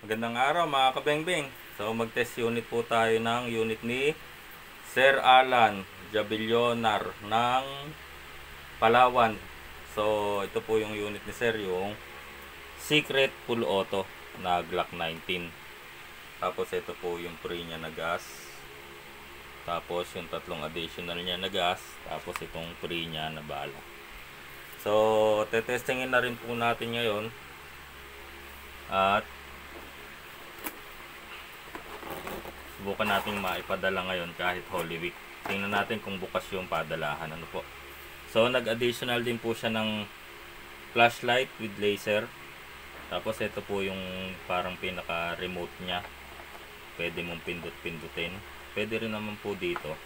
Magandang araw mga kabengbeng. So mag-test unit po tayo ng unit ni Sir Alan Jabillonar ng Palawan. So ito po yung unit ni Sir, yung Secret Full Auto na Glock 19. Tapos ito po yung pre niya na gas. Tapos yung tatlong additional niya na gas. Tapos itong pre niya na bala. So tetestingin na rin po natin ngayon. At subukan natin maipadala ngayon kahit Holy Week. Tingnan natin kung bukas yung padalahan. Ano po. So nag-additional din po siya ng flashlight with laser. Tapos ito po yung parang pinaka-remote niya. Pwede mong pindut-pindutin. Pwede rin naman po dito.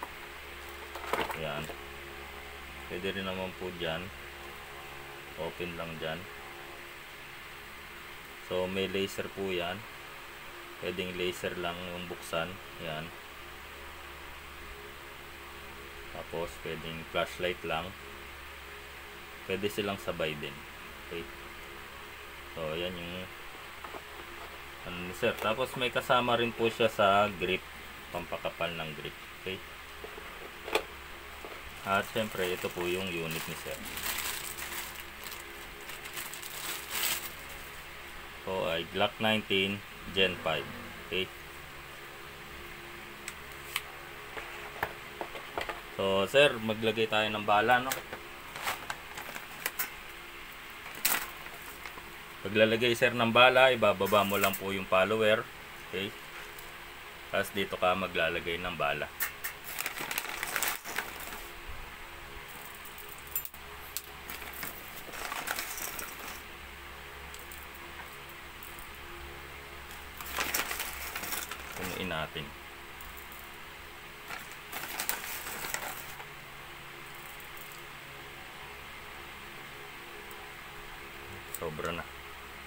Ayan. Pwede rin naman po dyan. Open lang dyan. So may laser po yan. Pwedeng laser lang yung buksan. Yan. Tapos pwedeng flashlight lang. Pwede silang sabay din. Okay. So yan yung ano ni Sir. Tapos may kasama rin po siya sa grip. Pampakapal ng grip. Okay. At syempre ito po yung unit ni Sir. So ay Glock 19 Gen 5. Okay. So, sir, maglagay tayo ng bala, no? Paglalagay, sir, ng bala, ibababa mo lang po yung follower. Okay. Tapos dito ka maglalagay ng bala. Punuin natin. Sobra na.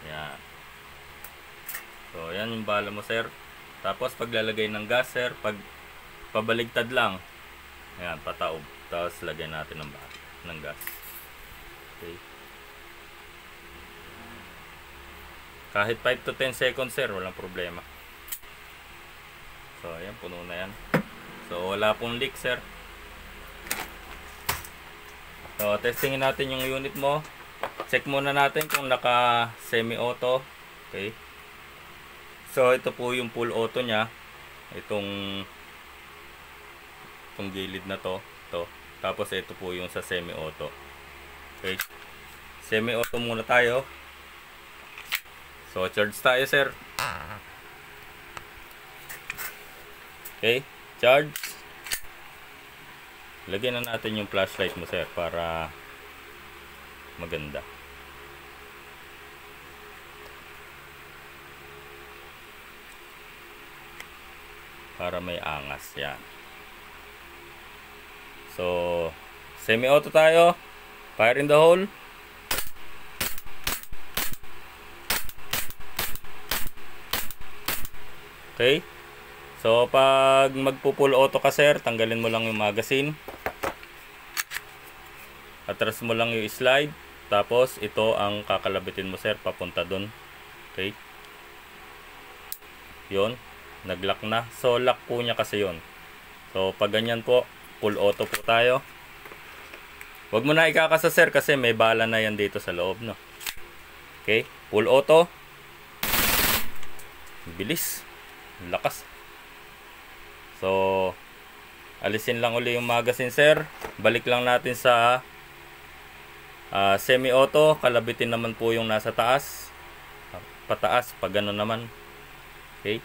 Yan. So, yan yung bala mo, sir. Tapos, paglalagay ng gas, sir, pag pabaligtad lang. Ayan, pataob. Tapos, lagyan natin ng gas. Okay. Kahit 5 to 10 seconds, sir, walang problema. So, ayan, puno na yan. So, wala pong leak, sir. So, testingin natin yung unit mo. Check muna natin kung naka semi-auto. Okay. So, ito po yung full auto niya. Itong gilid na to. Ito. Tapos, ito po yung sa semi-auto. Okay. Semi-auto muna tayo. So, charge tayo, sir. Okay, charge. Lagyan na natin yung flashlight mo, sir, para maganda. Para may angas, yan. So, semi-auto tayo. Fire in the hole. Okay. So, pag magpo-full auto ka, sir, tanggalin mo lang yung magazine. Atras mo lang yung slide. Tapos, ito ang kakalabitin mo, sir, papunta dun. Okay. Yun. Nag-lock na. So, lock po niya kasi yun. So, pag ganyan po, full auto po tayo. Huwag mo na ikakasa, sir, kasi may bala na yan dito sa loob, no? Okay. Full auto. Bilis. Lakas. So, alisin lang uli yung magazine, sir. Balik lang natin sa semi-auto. Kalabitin naman po yung nasa taas. Pataas, pag gano'n naman. Okay.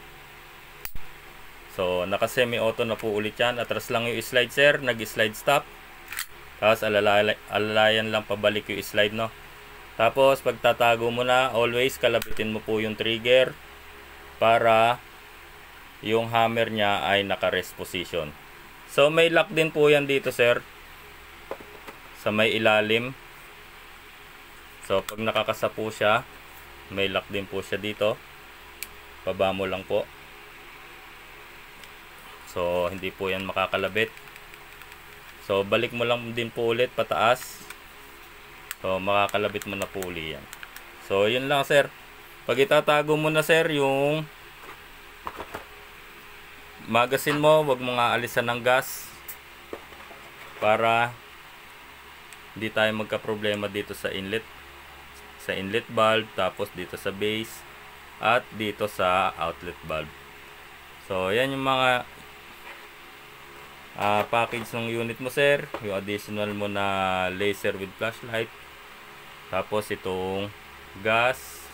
So, naka semi-auto na po ulit yan. Atras lang yung slide, sir. Nag-slide stop. Tapos, alalayan lang pabalik yung slide, no? Tapos, pagtatago mo na, always kalabitin mo po yung trigger para yung hammer niya ay naka-rest position. So, may lock din po yan dito, sir. Sa may ilalim. So, pag nakakasa po siya, may lock din po siya dito. Baba mo lang po. So, hindi po yan makakalabit. So, balik mo lang din po ulit pataas. So, makakalabit mo na po ulit yan. So, yun lang, sir. Pag itatago mo na sir yung magazine mo, wag mo nga alisan ng gas para hindi tayo magka-problema dito sa inlet valve, tapos dito sa base at dito sa outlet valve. So yan yung mga package ng unit mo sir, yung additional mo na laser with flashlight, tapos itong gas,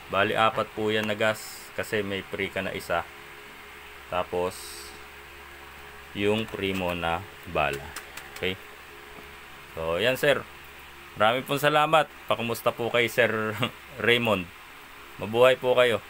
bali 4 po yan na gas kasi may free ka na isa, tapos yung primo na bala. Okay, so yan sir, maraming pong salamat. Pakumusta po kay Sir Raymond, mabuhay po kayo.